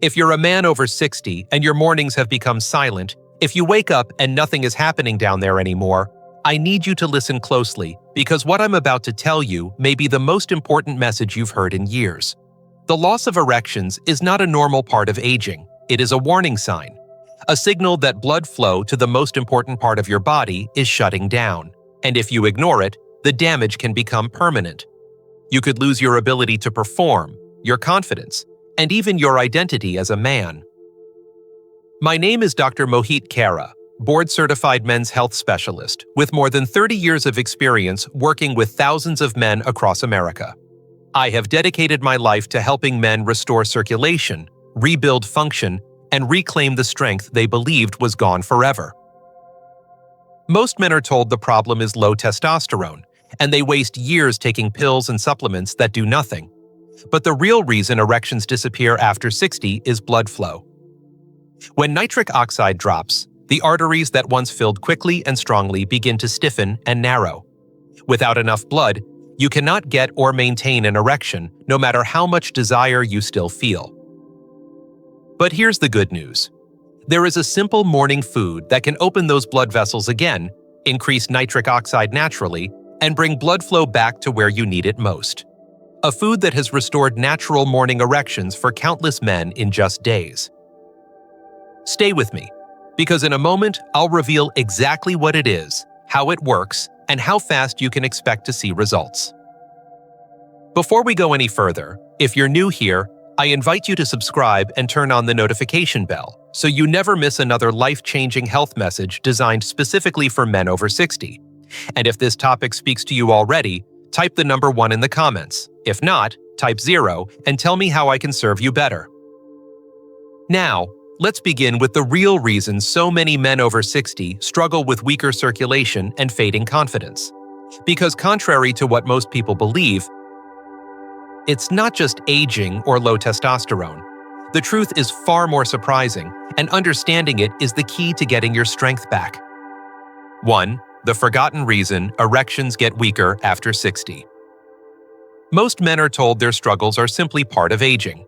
If you're a man over 60 and your mornings have become silent, if you wake up and nothing is happening down there anymore, I need you to listen closely because what I'm about to tell you may be the most important message you've heard in years. The loss of erections is not a normal part of aging. It is a warning sign, a signal that blood flow to the most important part of your body is shutting down. And if you ignore it, the damage can become permanent. You could lose your ability to perform, your confidence, and even your identity as a man. My name is Dr. Mohit Kara, board-certified men's health specialist with more than 30 years of experience working with thousands of men across America. I have dedicated my life to helping men restore circulation, rebuild function, and reclaim the strength they believed was gone forever. Most men are told the problem is low testosterone, and they waste years taking pills and supplements that do nothing. But the real reason erections disappear after 60 is blood flow. When nitric oxide drops, the arteries that once filled quickly and strongly begin to stiffen and narrow. Without enough blood, you cannot get or maintain an erection, no matter how much desire you still feel. But here's the good news. There is a simple morning food that can open those blood vessels again, increase nitric oxide naturally, and bring blood flow back to where you need it most. A food that has restored natural morning erections for countless men in just days. Stay with me, because in a moment I'll reveal exactly what it is, how it works, and how fast you can expect to see results. Before we go any further, if you're new here, I invite you to subscribe and turn on the notification bell so you never miss another life-changing health message designed specifically for men over 60. And if this topic speaks to you already, type the number 1 in the comments. If not, type 0 and tell me how I can serve you better. Now, let's begin with the real reason so many men over 60 struggle with weaker circulation and fading confidence. Because contrary to what most people believe, it's not just aging or low testosterone. The truth is far more surprising, and understanding it is the key to getting your strength back. 1. The forgotten reason erections get weaker after 60. Most men are told their struggles are simply part of aging.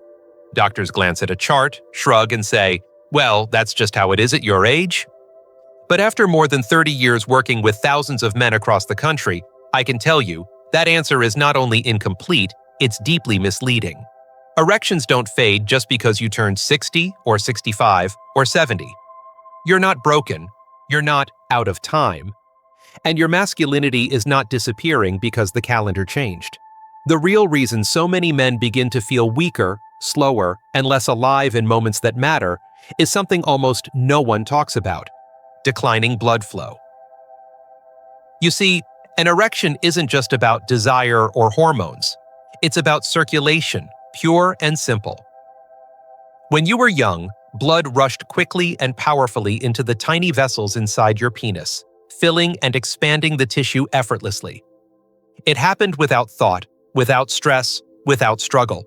Doctors glance at a chart, shrug, and say, "Well, that's just how it is at your age." But after more than 30 years working with thousands of men across the country, I can tell you that answer is not only incomplete, it's deeply misleading. Erections don't fade just because you turned 60 or 65 or 70. You're not broken, you're not out of time, and your masculinity is not disappearing because the calendar changed. The real reason so many men begin to feel weaker, slower, and less alive in moments that matter is something almost no one talks about: declining blood flow. You see, an erection isn't just about desire or hormones. It's about circulation, pure and simple. When you were young, blood rushed quickly and powerfully into the tiny vessels inside your penis, filling and expanding the tissue effortlessly. It happened without thought, without stress, without struggle.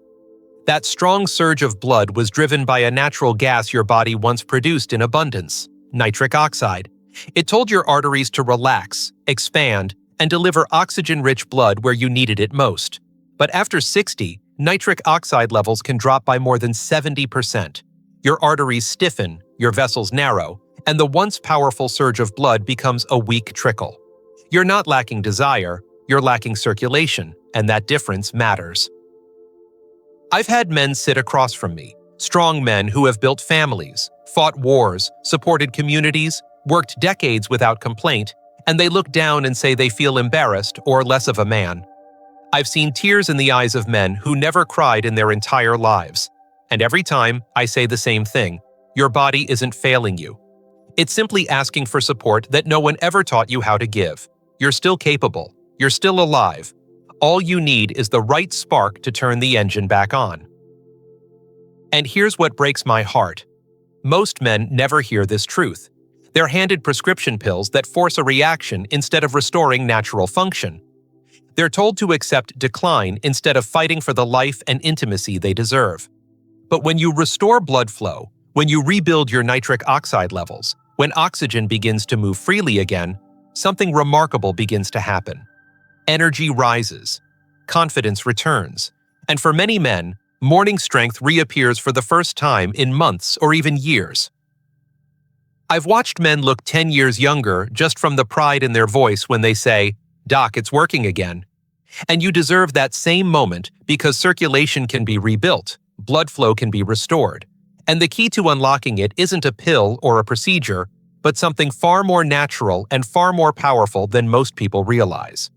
That strong surge of blood was driven by a natural gas your body once produced in abundance: nitric oxide. It told your arteries to relax, expand, and deliver oxygen-rich blood where you needed it most. But after 60, nitric oxide levels can drop by more than 70%. Your arteries stiffen, your vessels narrow, and the once powerful surge of blood becomes a weak trickle. You're not lacking desire, you're lacking circulation, and that difference matters. I've had men sit across from me, strong men who have built families, fought wars, supported communities, worked decades without complaint, and they look down and say they feel embarrassed or less of a man. I've seen tears in the eyes of men who never cried in their entire lives. And every time, I say the same thing: your body isn't failing you. It's simply asking for support that no one ever taught you how to give. You're still capable. You're still alive. All you need is the right spark to turn the engine back on. And here's what breaks my heart. Most men never hear this truth. They're handed prescription pills that force a reaction instead of restoring natural function. They're told to accept decline instead of fighting for the life and intimacy they deserve. But when you restore blood flow, when you rebuild your nitric oxide levels, when oxygen begins to move freely again, something remarkable begins to happen. Energy rises, confidence returns, and for many men, Morning strength reappears for the first time in months or even years. I've watched men look 10 years younger just from the pride in their voice when they say, "Doc, it's working again." And you deserve that same moment because circulation can be rebuilt, blood flow can be restored. And the key to unlocking it isn't a pill or a procedure, but something far more natural and far more powerful than most people realize.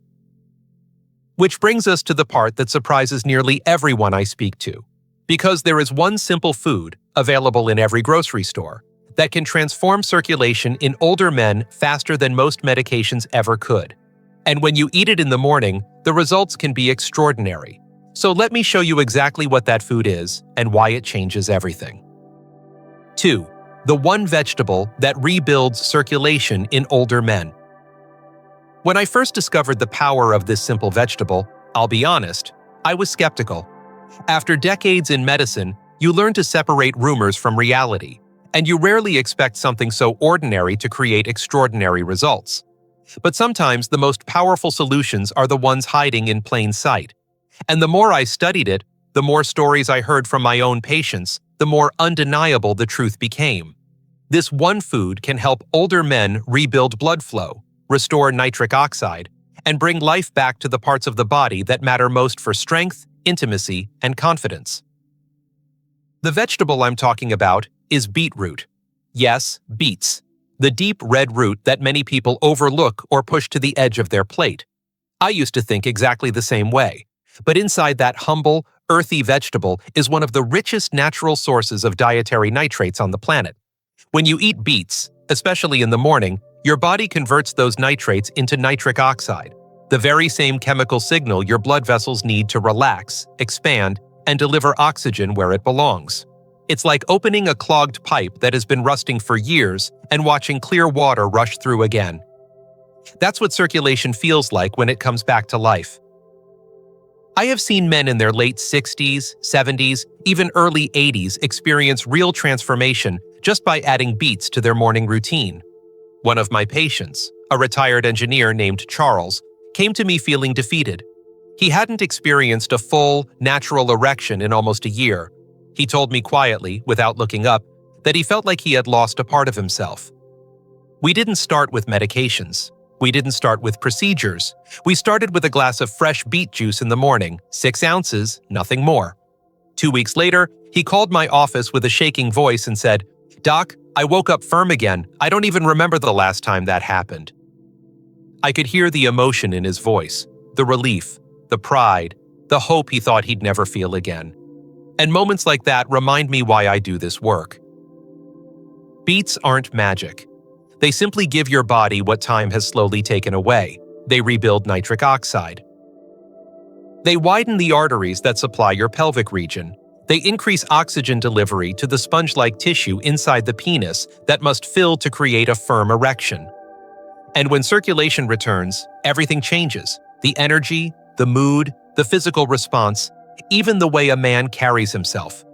Which brings us to the part that surprises nearly everyone I speak to. Because there is one simple food, available in every grocery store, that can transform circulation in older men faster than most medications ever could. And when you eat it in the morning, the results can be extraordinary. So let me show you exactly what that food is and why it changes everything. 2. The one vegetable that rebuilds circulation in older men. When I first discovered the power of this simple vegetable, I'll be honest, I was skeptical. After decades in medicine, you learn to separate rumors from reality, and you rarely expect something so ordinary to create extraordinary results. But sometimes the most powerful solutions are the ones hiding in plain sight. And the more I studied it, the more stories I heard from my own patients, the more undeniable the truth became. This one food can help older men rebuild blood flow, restore nitric oxide, and bring life back to the parts of the body that matter most for strength, intimacy, and confidence. The vegetable I'm talking about is beetroot. Yes, beets, the deep red root that many people overlook or push to the edge of their plate. I used to think exactly the same way, but inside that humble, earthy vegetable is one of the richest natural sources of dietary nitrates on the planet. When you eat beets, especially in the morning, your body converts those nitrates into nitric oxide, the very same chemical signal your blood vessels need to relax, expand, and deliver oxygen where it belongs. It's like opening a clogged pipe that has been rusting for years and watching clear water rush through again. That's what circulation feels like when it comes back to life. I have seen men in their late 60s, 70s, even early 80s experience real transformation just by adding beets to their morning routine. One of my patients, a retired engineer named Charles, came to me feeling defeated. He hadn't experienced a full, natural erection in almost a year. He told me quietly, without looking up, that he felt like he had lost a part of himself. We didn't start with medications. We didn't start with procedures. We started with a glass of fresh beet juice in the morning, 6 ounces, nothing more. 2 weeks later, he called my office with a shaking voice and said, "Doc, I woke up firm again. I don't even remember the last time that happened." I could hear the emotion in his voice, the relief, the pride, the hope he thought he'd never feel again. And moments like that remind me why I do this work. Beets aren't magic. They simply give your body what time has slowly taken away. They rebuild nitric oxide. They widen the arteries that supply your pelvic region. They increase oxygen delivery to the sponge-like tissue inside the penis that must fill to create a firm erection. And when circulation returns, everything changes. The energy, the mood, the physical response, even the way a man carries himself.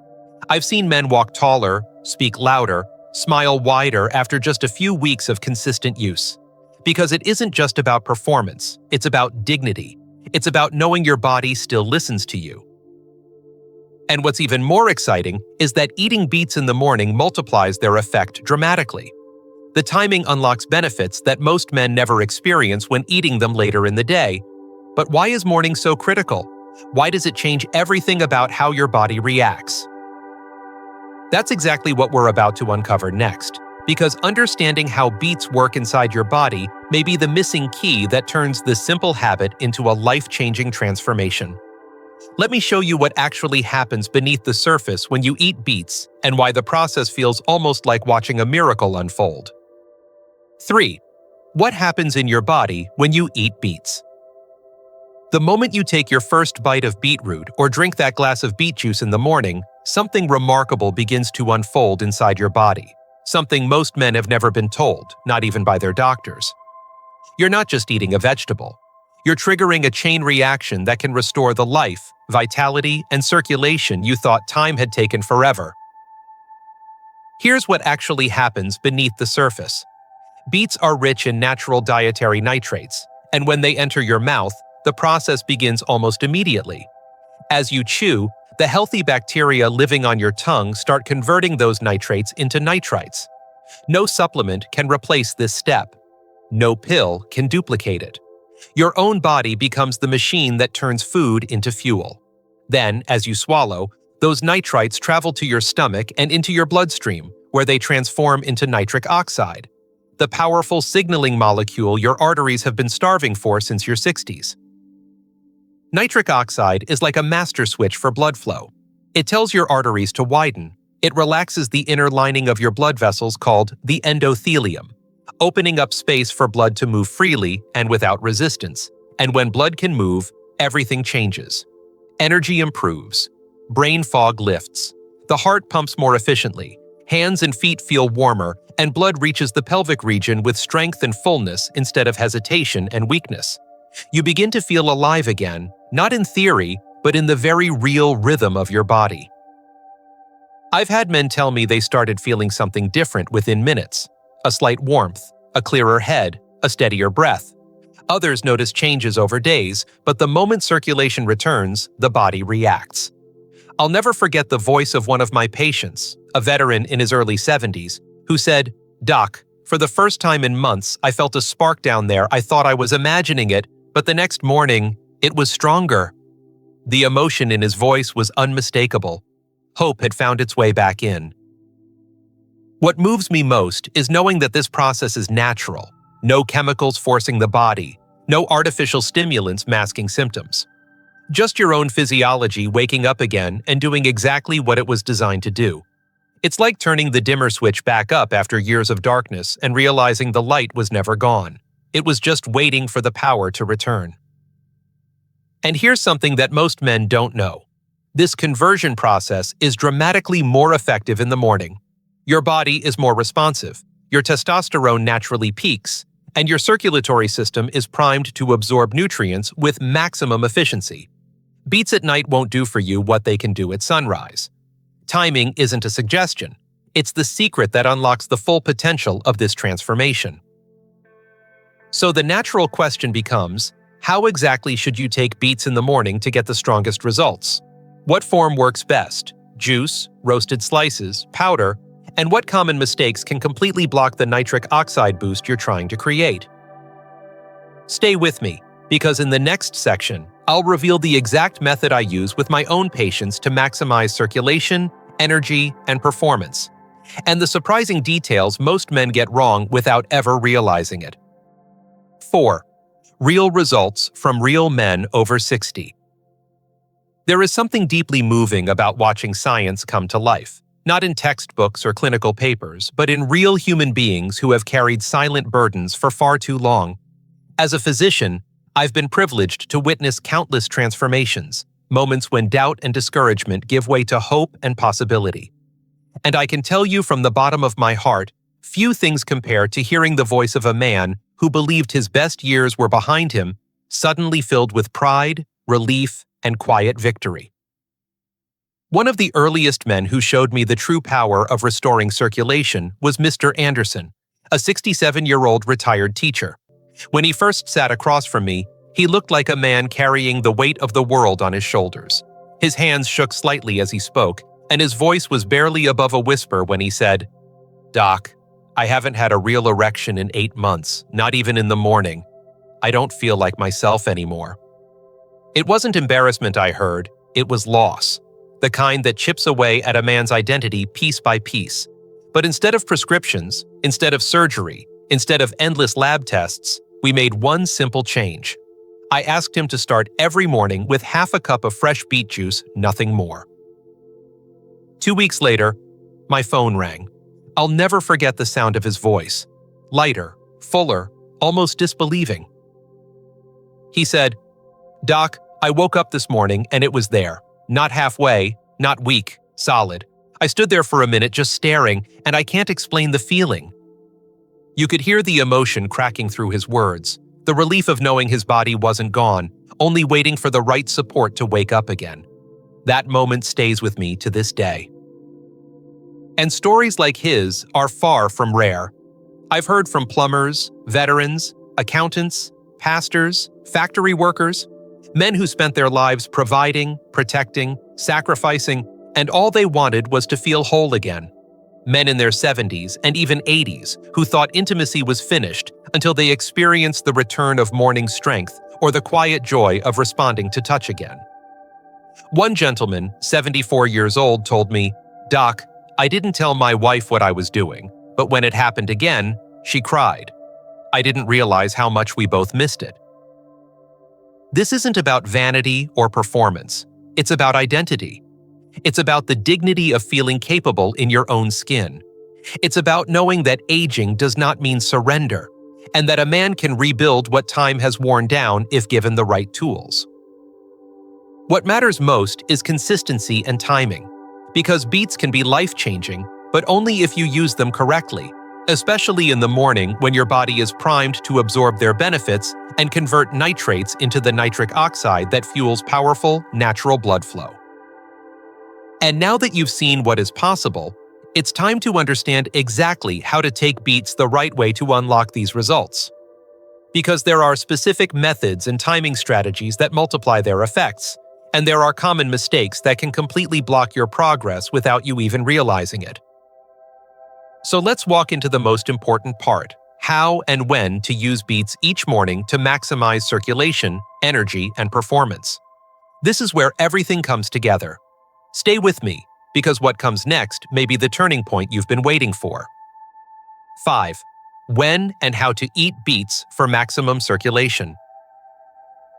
I've seen men walk taller, speak louder, smile wider after just a few weeks of consistent use. Because it isn't just about performance, it's about dignity. It's about knowing your body still listens to you. And what's even more exciting is that eating beets in the morning multiplies their effect dramatically. The timing unlocks benefits that most men never experience when eating them later in the day. But why is morning so critical? Why does it change everything about how your body reacts? That's exactly what we're about to uncover next, because understanding how beets work inside your body may be the missing key that turns this simple habit into a life-changing transformation. Let me show you what actually happens beneath the surface when you eat beets and why the process feels almost like watching a miracle unfold. 3. What happens in your body when you eat beets? The moment you take your first bite of beetroot or drink that glass of beet juice in the morning, something remarkable begins to unfold inside your body. Something most men have never been told, not even by their doctors. You're not just eating a vegetable. You're triggering a chain reaction that can restore the life, vitality, and circulation you thought time had taken forever. Here's what actually happens beneath the surface. Beets are rich in natural dietary nitrates, and when they enter your mouth, the process begins almost immediately. As you chew, the healthy bacteria living on your tongue start converting those nitrates into nitrites. No supplement can replace this step. No pill can duplicate it. Your own body becomes the machine that turns food into fuel. Then, as you swallow, those nitrites travel to your stomach and into your bloodstream, where they transform into nitric oxide, the powerful signaling molecule your arteries have been starving for since your 60s. Nitric oxide is like a master switch for blood flow. It tells your arteries to widen. It relaxes the inner lining of your blood vessels called the endothelium, opening up space for blood to move freely and without resistance. And when blood can move, everything changes. Energy improves. Brain fog lifts. The heart pumps more efficiently. Hands and feet feel warmer, and blood reaches the pelvic region with strength and fullness instead of hesitation and weakness. You begin to feel alive again, not in theory, but in the very real rhythm of your body. I've had men tell me they started feeling something different within minutes. A slight warmth, a clearer head, a steadier breath. Others notice changes over days, but the moment circulation returns, the body reacts. I'll never forget the voice of one of my patients, a veteran in his early 70s, who said, "Doc, for the first time in months, I felt a spark down there. I thought I was imagining it, but the next morning, it was stronger." The emotion in his voice was unmistakable. Hope had found its way back in. What moves me most is knowing that this process is natural. No chemicals forcing the body, no artificial stimulants masking symptoms. Just your own physiology waking up again and doing exactly what it was designed to do. It's like turning the dimmer switch back up after years of darkness and realizing the light was never gone. It was just waiting for the power to return. And here's something that most men don't know. This conversion process is dramatically more effective in the morning. Your body is more responsive, your testosterone naturally peaks, and your circulatory system is primed to absorb nutrients with maximum efficiency. Beets at night won't do for you what they can do at sunrise. Timing isn't a suggestion. It's the secret that unlocks the full potential of this transformation. So the natural question becomes, how exactly should you take beets in the morning to get the strongest results? What form works best? Juice, roasted slices, powder, and what common mistakes can completely block the nitric oxide boost you're trying to create? Stay with me, because in the next section, I'll reveal the exact method I use with my own patients to maximize circulation, energy, and performance, and the surprising details most men get wrong without ever realizing it. 4. Real results from real men over 60. There is something deeply moving about watching science come to life, not in textbooks or clinical papers, but in real human beings who have carried silent burdens for far too long. As a physician, I've been privileged to witness countless transformations, moments when doubt and discouragement give way to hope and possibility. And I can tell you from the bottom of my heart, few things compare to hearing the voice of a man who believed his best years were behind him, suddenly filled with pride, relief, and quiet victory. One of the earliest men who showed me the true power of restoring circulation was Mr. Anderson, a 67-year-old retired teacher. When he first sat across from me, he looked like a man carrying the weight of the world on his shoulders. His hands shook slightly as he spoke, and his voice was barely above a whisper when he said, "Doc, I haven't had a real erection in 8 months, not even in the morning. I don't feel like myself anymore." It wasn't embarrassment I heard, it was loss, the kind that chips away at a man's identity piece by piece. But instead of prescriptions, instead of surgery, instead of endless lab tests, we made one simple change. I asked him to start every morning with half a cup of fresh beet juice, nothing more. 2 weeks later, my phone rang. I'll never forget the sound of his voice. Lighter, fuller, almost disbelieving. He said, "Doc, I woke up this morning and it was there. Not halfway, not weak, solid. I stood there for a minute just staring, and I can't explain the feeling." You could hear the emotion cracking through his words, the relief of knowing his body wasn't gone, only waiting for the right support to wake up again. That moment stays with me to this day. And stories like his are far from rare. I've heard from plumbers, veterans, accountants, pastors, factory workers. Men who spent their lives providing, protecting, sacrificing, and all they wanted was to feel whole again. Men in their 70s and even 80s who thought intimacy was finished until they experienced the return of morning strength or the quiet joy of responding to touch again. One gentleman, 74 years old, told me, "Doc, I didn't tell my wife what I was doing, but when it happened again, she cried. I didn't realize how much we both missed it." This isn't about vanity or performance. It's about identity. It's about the dignity of feeling capable in your own skin. It's about knowing that aging does not mean surrender, and that a man can rebuild what time has worn down if given the right tools. What matters most is consistency and timing, because beets can be life-changing, but only if you use them correctly, especially in the morning when your body is primed to absorb their benefits and convert nitrates into the nitric oxide that fuels powerful, natural blood flow. And now that you've seen what is possible, it's time to understand exactly how to take beets the right way to unlock these results. Because there are specific methods and timing strategies that multiply their effects, and there are common mistakes that can completely block your progress without you even realizing it. So let's walk into the most important part: how and when to use beets each morning to maximize circulation, energy, and performance. This is where everything comes together. Stay with me, because what comes next may be the turning point you've been waiting for. 5. When and how to eat beets for maximum circulation.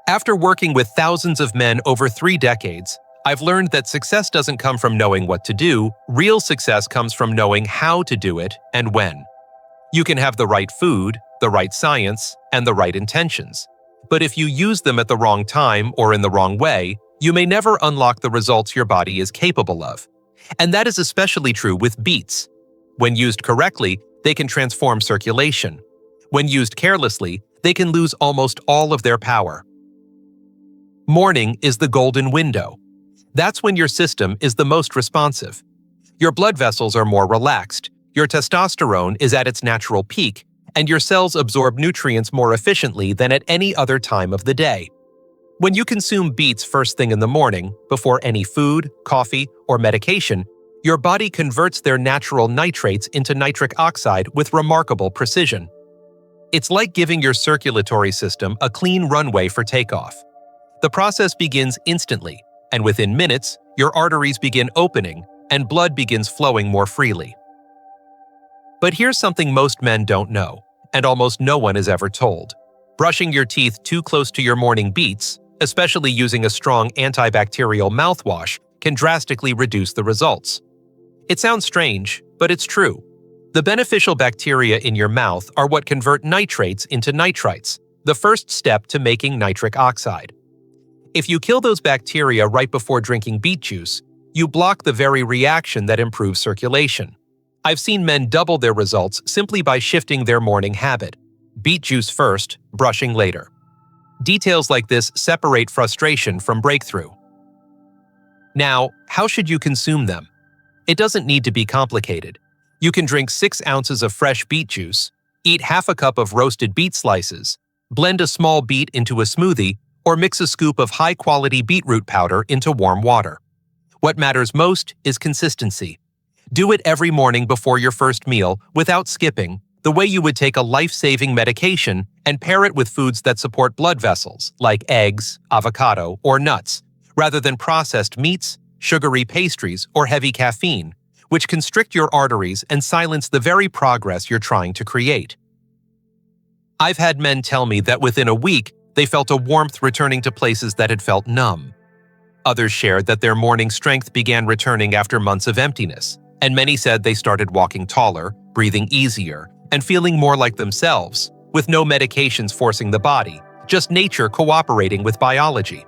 After working with thousands of men over 3 decades, I've learned that success doesn't come from knowing what to do. Real success comes from knowing how to do it and when. You can have the right food, the right science, and the right intentions. But if you use them at the wrong time or in the wrong way, you may never unlock the results your body is capable of. And that is especially true with beets. When used correctly, they can transform circulation. When used carelessly, they can lose almost all of their power. Morning is the golden window. That's when your system is the most responsive. Your blood vessels are more relaxed, your testosterone is at its natural peak, and your cells absorb nutrients more efficiently than at any other time of the day. When you consume beets first thing in the morning, before any food, coffee, or medication, your body converts their natural nitrates into nitric oxide with remarkable precision. It's like giving your circulatory system a clean runway for takeoff. The process begins instantly, and within minutes, your arteries begin opening and blood begins flowing more freely. But here's something most men don't know, and almost no one is ever told. Brushing your teeth too close to your morning beets, especially using a strong antibacterial mouthwash, can drastically reduce the results. It sounds strange, but it's true. The beneficial bacteria in your mouth are what convert nitrates into nitrites, the first step to making nitric oxide. If you kill those bacteria right before drinking beet juice, you block the very reaction that improves circulation. I've seen men double their results simply by shifting their morning habit. Beet juice first, brushing later. Details like this separate frustration from breakthrough. Now, how should you consume them? It doesn't need to be complicated. You can drink 6 ounces of fresh beet juice, eat half a cup of roasted beet slices, blend a small beet into a smoothie, or mix a scoop of high-quality beetroot powder into warm water. What matters most is consistency. Do it every morning before your first meal without skipping, the way you would take a life-saving medication, and pair it with foods that support blood vessels, like eggs, avocado, or nuts, rather than processed meats, sugary pastries, or heavy caffeine, which constrict your arteries and silence the very progress you're trying to create. I've had men tell me that within a week, they felt a warmth returning to places that had felt numb. Others shared that their morning strength began returning after months of emptiness, and many said they started walking taller, breathing easier, and feeling more like themselves, with no medications forcing the body, just nature cooperating with biology.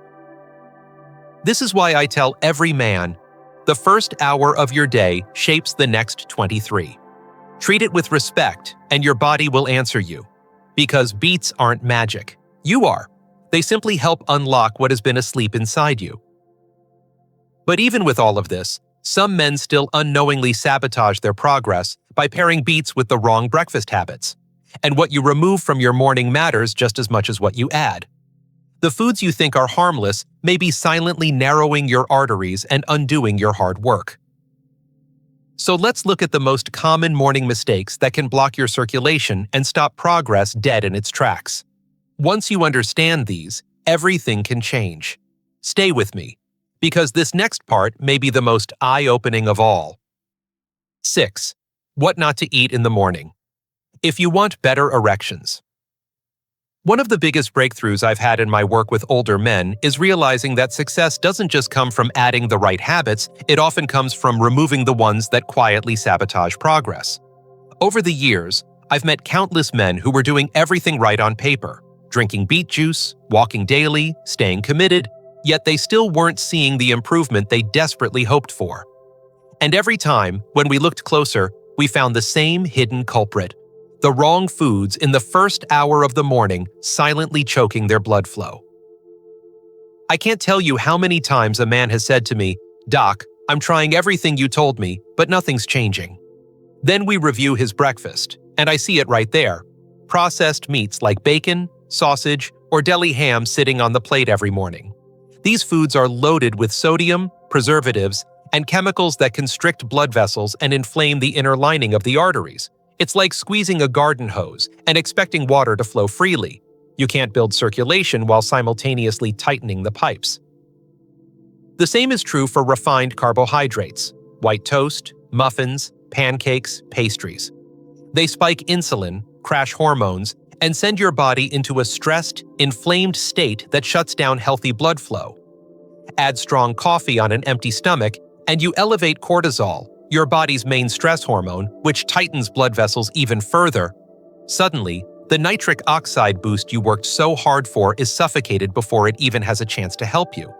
This is why I tell every man, the first hour of your day shapes the next 23. Treat it with respect, and your body will answer you. Because beets aren't magic. You are. They simply help unlock what has been asleep inside you. But even with all of this, some men still unknowingly sabotage their progress by pairing beets with the wrong breakfast habits. And what you remove from your morning matters just as much as what you add. The foods you think are harmless may be silently narrowing your arteries and undoing your hard work. So let's look at the most common morning mistakes that can block your circulation and stop progress dead in its tracks. Once you understand these, everything can change. Stay with me, because this next part may be the most eye-opening of all. 6. What not to eat in the morning. If you want better erections. One of the biggest breakthroughs I've had in my work with older men is realizing that success doesn't just come from adding the right habits, it often comes from removing the ones that quietly sabotage progress. Over the years, I've met countless men who were doing everything right on paper, drinking beet juice, walking daily, staying committed, yet they still weren't seeing the improvement they desperately hoped for. And every time, when we looked closer, we found the same hidden culprit: the wrong foods in the first hour of the morning, silently choking their blood flow. I can't tell you how many times a man has said to me, "Doc, I'm trying everything you told me, but nothing's changing." Then we review his breakfast, and I see it right there. Processed meats like bacon, sausage, or deli ham sitting on the plate every morning. These foods are loaded with sodium, preservatives, and chemicals that constrict blood vessels and inflame the inner lining of the arteries. It's like squeezing a garden hose and expecting water to flow freely. You can't build circulation while simultaneously tightening the pipes. The same is true for refined carbohydrates: white toast, muffins, pancakes, pastries. They spike insulin, crash hormones, and send your body into a stressed, inflamed state that shuts down healthy blood flow. Add strong coffee on an empty stomach, and you elevate cortisol, your body's main stress hormone, which tightens blood vessels even further. Suddenly, the nitric oxide boost you worked so hard for is suffocated before it even has a chance to help you.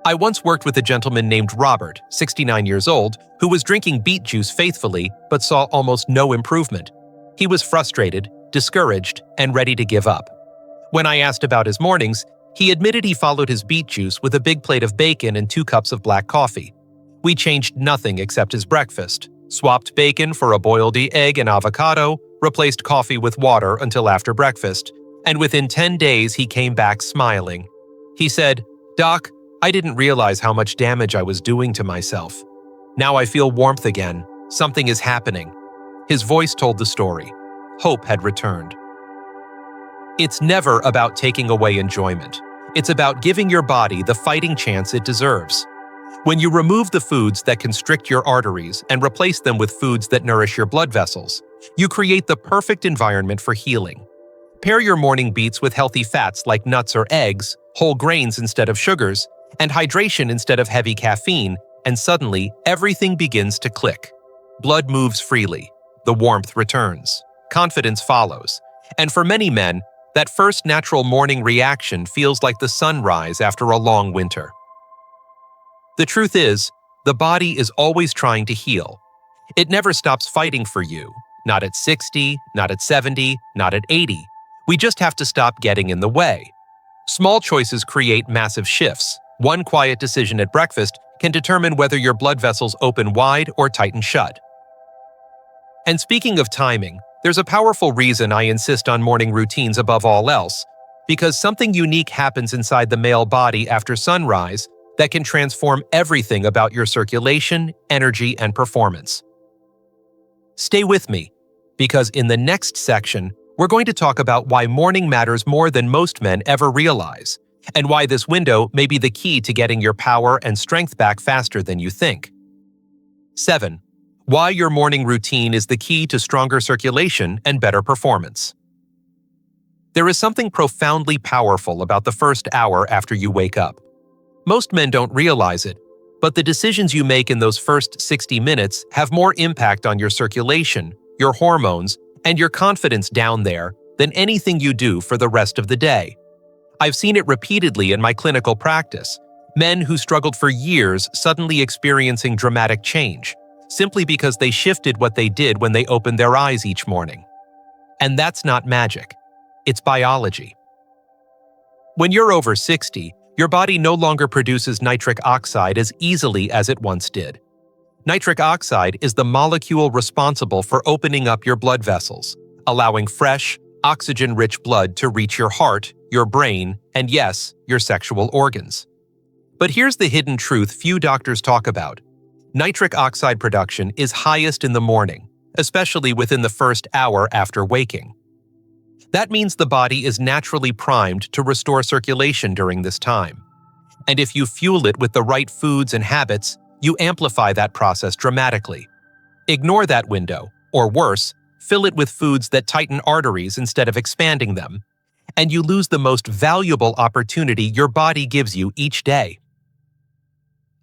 I once worked with a gentleman named Robert, 69 years old, who was drinking beet juice faithfully but saw almost no improvement. He was frustrated, discouraged, and ready to give up. When I asked about his mornings, he admitted he followed his beet juice with a big plate of bacon and 2 cups of black coffee. We changed nothing except his breakfast, swapped bacon for a boiled egg and avocado, replaced coffee with water until after breakfast, and within 10 days he came back smiling. He said, "Doc, I didn't realize how much damage I was doing to myself. Now I feel warmth again. Something is happening." His voice told the story. Hope had returned. It's never about taking away enjoyment. It's about giving your body the fighting chance it deserves. When you remove the foods that constrict your arteries and replace them with foods that nourish your blood vessels, you create the perfect environment for healing. Pair your morning beets with healthy fats like nuts or eggs, whole grains instead of sugars, and hydration instead of heavy caffeine, and suddenly everything begins to click. Blood moves freely. The warmth returns. Confidence follows. And for many men, that first natural morning reaction feels like the sunrise after a long winter. The truth is, the body is always trying to heal. It never stops fighting for you, not at 60, not at 70, not at 80. We just have to stop getting in the way. Small choices create massive shifts. One quiet decision at breakfast can determine whether your blood vessels open wide or tighten shut. And speaking of timing, there's a powerful reason I insist on morning routines above all else, because something unique happens inside the male body after sunrise that can transform everything about your circulation, energy, and performance. Stay with me, because in the next section, we're going to talk about why morning matters more than most men ever realize, and why this window may be the key to getting your power and strength back faster than you think. 7. Why your morning routine is the key to stronger circulation and better performance. There is something profoundly powerful about the first hour after you wake up. Most men don't realize it, but the decisions you make in those first 60 minutes have more impact on your circulation, your hormones, and your confidence down there than anything you do for the rest of the day. I've seen it repeatedly in my clinical practice. Men who struggled for years suddenly experiencing dramatic change, simply because they shifted what they did when they opened their eyes each morning. And that's not magic. It's biology. When you're over 60, your body no longer produces nitric oxide as easily as it once did. Nitric oxide is the molecule responsible for opening up your blood vessels, allowing fresh, oxygen-rich blood to reach your heart, your brain, and yes, your sexual organs. But here's the hidden truth few doctors talk about. Nitric oxide production is highest in the morning, especially within the first hour after waking. That means the body is naturally primed to restore circulation during this time. And if you fuel it with the right foods and habits, you amplify that process dramatically. Ignore that window, or worse, fill it with foods that tighten arteries instead of expanding them, and you lose the most valuable opportunity your body gives you each day.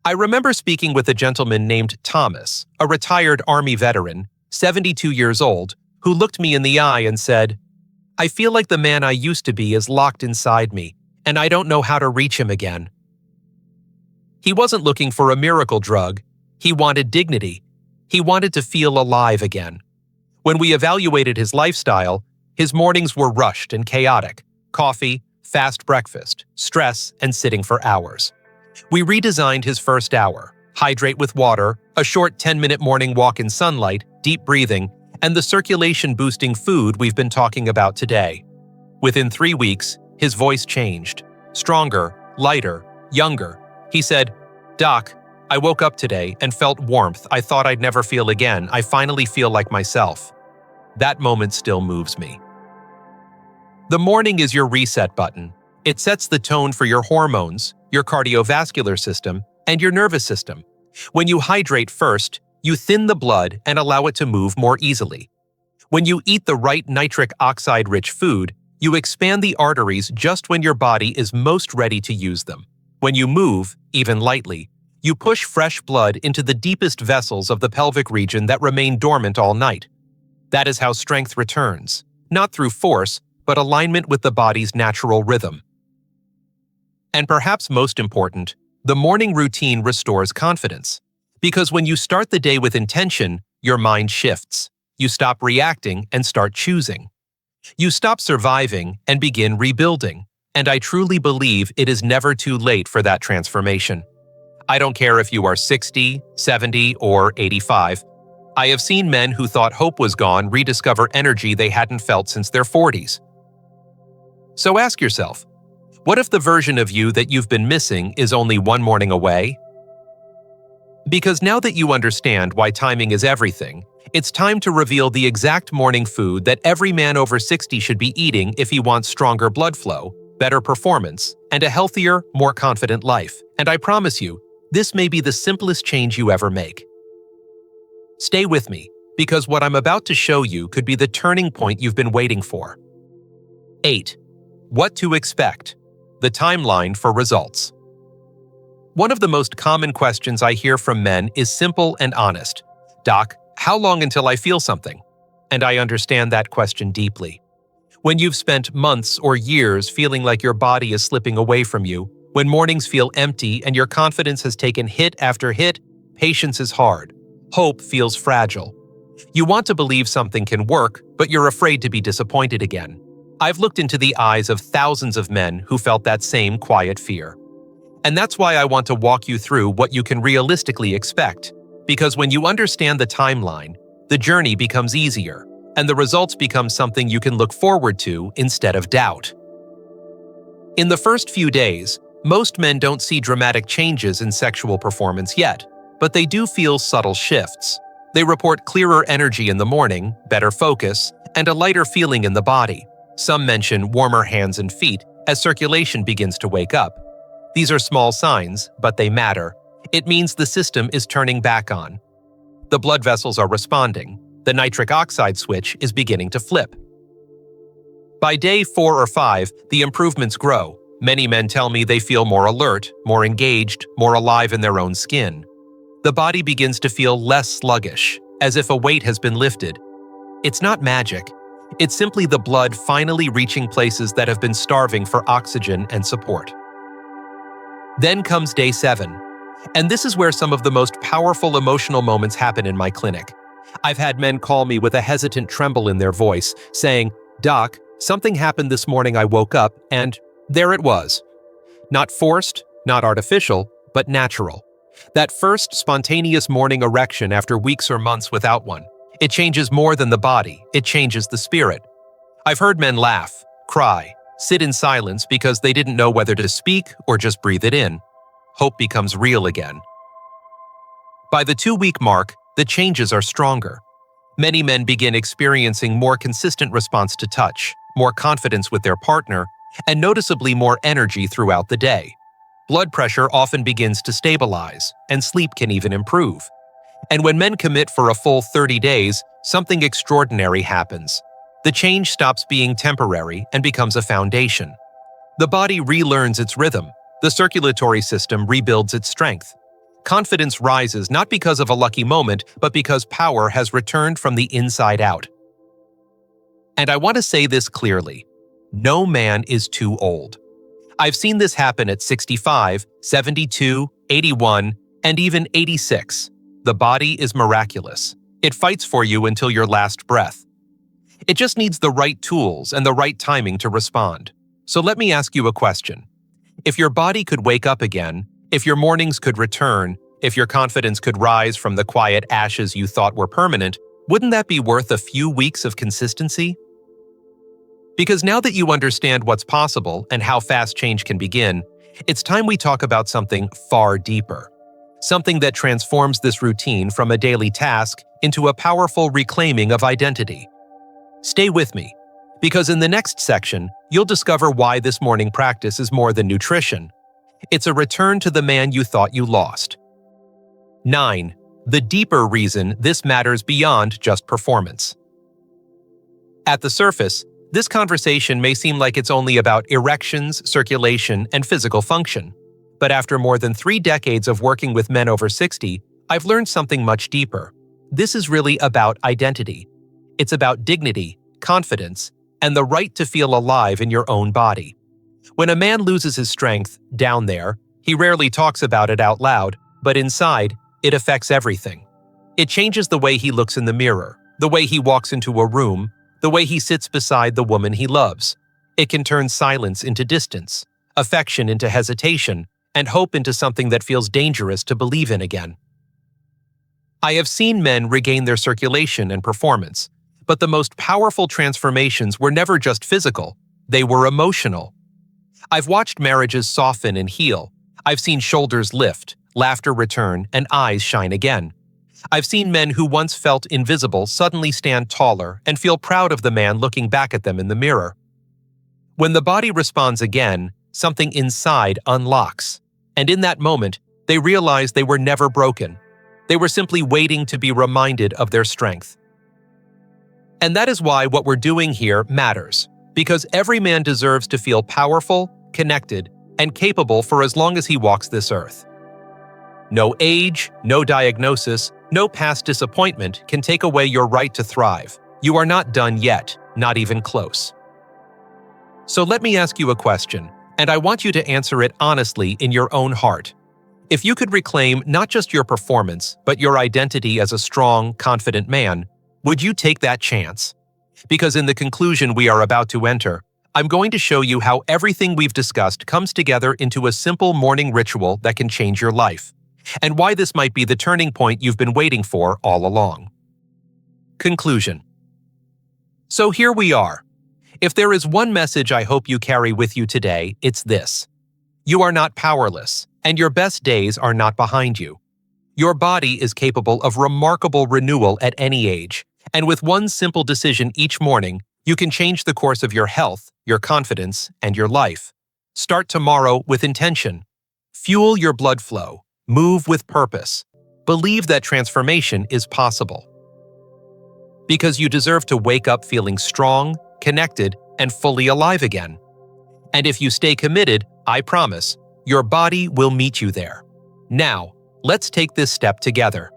I remember speaking with a gentleman named Thomas, a retired Army veteran, 72 years old, who looked me in the eye and said, "I feel like the man I used to be is locked inside me, and I don't know how to reach him again." He wasn't looking for a miracle drug. He wanted dignity. He wanted to feel alive again. When we evaluated his lifestyle, his mornings were rushed and chaotic: coffee, fast breakfast, stress, and sitting for hours. We redesigned his first hour: hydrate with water, a short 10-minute morning walk in sunlight, deep breathing, and the circulation-boosting food we've been talking about today. Within 3 weeks, his voice changed. Stronger, lighter, younger. He said, "Doc, I woke up today and felt warmth I thought I'd never feel again. I finally feel like myself." That moment still moves me. The morning is your reset button. It sets the tone for your hormones, your cardiovascular system, and your nervous system. When you hydrate first, you thin the blood and allow it to move more easily. When you eat the right nitric oxide-rich food, you expand the arteries just when your body is most ready to use them. When you move, even lightly, you push fresh blood into the deepest vessels of the pelvic region that remain dormant all night. That is how strength returns, not through force, but alignment with the body's natural rhythm. And perhaps most important, the morning routine restores confidence. Because when you start the day with intention, your mind shifts. You stop reacting and start choosing. You stop surviving and begin rebuilding. And I truly believe it is never too late for that transformation. I don't care if you are 60, 70, or 85. I have seen men who thought hope was gone rediscover energy they hadn't felt since their 40s. So ask yourself, what if the version of you that you've been missing is only one morning away? Because now that you understand why timing is everything, it's time to reveal the exact morning food that every man over 60 should be eating if he wants stronger blood flow, better performance, and a healthier, more confident life. And I promise you, this may be the simplest change you ever make. Stay with me, because what I'm about to show you could be the turning point you've been waiting for. 8. What to expect. The timeline for results. One of the most common questions I hear from men is simple and honest. "Doc, how long until I feel something?" And I understand that question deeply. When you've spent months or years feeling like your body is slipping away from you, when mornings feel empty and your confidence has taken hit after hit, patience is hard. Hope feels fragile. You want to believe something can work, but you're afraid to be disappointed again. I've looked into the eyes of thousands of men who felt that same quiet fear. And that's why I want to walk you through what you can realistically expect. Because when you understand the timeline, the journey becomes easier, and the results become something you can look forward to instead of doubt. In the first few days, most men don't see dramatic changes in sexual performance yet, but they do feel subtle shifts. They report clearer energy in the morning, better focus, and a lighter feeling in the body. Some mention warmer hands and feet as circulation begins to wake up. These are small signs, but they matter. It means the system is turning back on. The blood vessels are responding. The nitric oxide switch is beginning to flip. By day 4 or 5, the improvements grow. Many men tell me they feel more alert, more engaged, more alive in their own skin. The body begins to feel less sluggish, as if a weight has been lifted. It's not magic. It's simply the blood finally reaching places that have been starving for oxygen and support. Then comes day 7. And this is where some of the most powerful emotional moments happen in my clinic. I've had men call me with a hesitant tremble in their voice, saying, "Doc, something happened this morning. I woke up, and there it was." Not forced, not artificial, but natural. That first spontaneous morning erection after weeks or months without one. It changes more than the body, it changes the spirit. I've heard men laugh, cry, sit in silence because they didn't know whether to speak or just breathe it in. Hope becomes real again. By the 2-week mark, the changes are stronger. Many men begin experiencing more consistent response to touch, more confidence with their partner, and noticeably more energy throughout the day. Blood pressure often begins to stabilize, and sleep can even improve. And when men commit for a full 30 days, something extraordinary happens. The change stops being temporary and becomes a foundation. The body relearns its rhythm. The circulatory system rebuilds its strength. Confidence rises not because of a lucky moment, but because power has returned from the inside out. And I want to say this clearly. No man is too old. I've seen this happen at 65, 72, 81, and even 86. The body is miraculous. It fights for you until your last breath. It just needs the right tools and the right timing to respond. So let me ask you a question. If your body could wake up again, if your mornings could return, if your confidence could rise from the quiet ashes you thought were permanent, wouldn't that be worth a few weeks of consistency? Because now that you understand what's possible and how fast change can begin, it's time we talk about something far deeper. Something that transforms this routine from a daily task into a powerful reclaiming of identity. Stay with me, because in the next section, you'll discover why this morning practice is more than nutrition. It's a return to the man you thought you lost. 9. The deeper reason this matters beyond just performance. At the surface, this conversation may seem like it's only about erections, circulation, and physical function. But after more than 3 decades of working with men over 60, I've learned something much deeper. This is really about identity. It's about dignity, confidence, and the right to feel alive in your own body. When a man loses his strength down there, he rarely talks about it out loud, but inside, it affects everything. It changes the way he looks in the mirror, the way he walks into a room, the way he sits beside the woman he loves. It can turn silence into distance, affection into hesitation, and hope into something that feels dangerous to believe in again. I have seen men regain their circulation and performance, but the most powerful transformations were never just physical, they were emotional. I've watched marriages soften and heal. I've seen shoulders lift, laughter return, and eyes shine again. I've seen men who once felt invisible suddenly stand taller and feel proud of the man looking back at them in the mirror. When the body responds again, something inside unlocks. And in that moment, they realize they were never broken. They were simply waiting to be reminded of their strength. And that is why what we're doing here matters, because every man deserves to feel powerful, connected, and capable for as long as he walks this earth. No age, no diagnosis, no past disappointment can take away your right to thrive. You are not done yet, not even close. So let me ask you a question, and I want you to answer it honestly in your own heart. If you could reclaim not just your performance, but your identity as a strong, confident man, would you take that chance? Because in the conclusion we are about to enter, I'm going to show you how everything we've discussed comes together into a simple morning ritual that can change your life, and why this might be the turning point you've been waiting for all along. Conclusion. So here we are. If there is one message I hope you carry with you today, it's this. You are not powerless, and your best days are not behind you. Your body is capable of remarkable renewal at any age, and with one simple decision each morning, you can change the course of your health, your confidence, and your life. Start tomorrow with intention. Fuel your blood flow. Move with purpose. Believe that transformation is possible. Because you deserve to wake up feeling strong, connected, and fully alive again. And if you stay committed, I promise, your body will meet you there. Now, let's take this step together.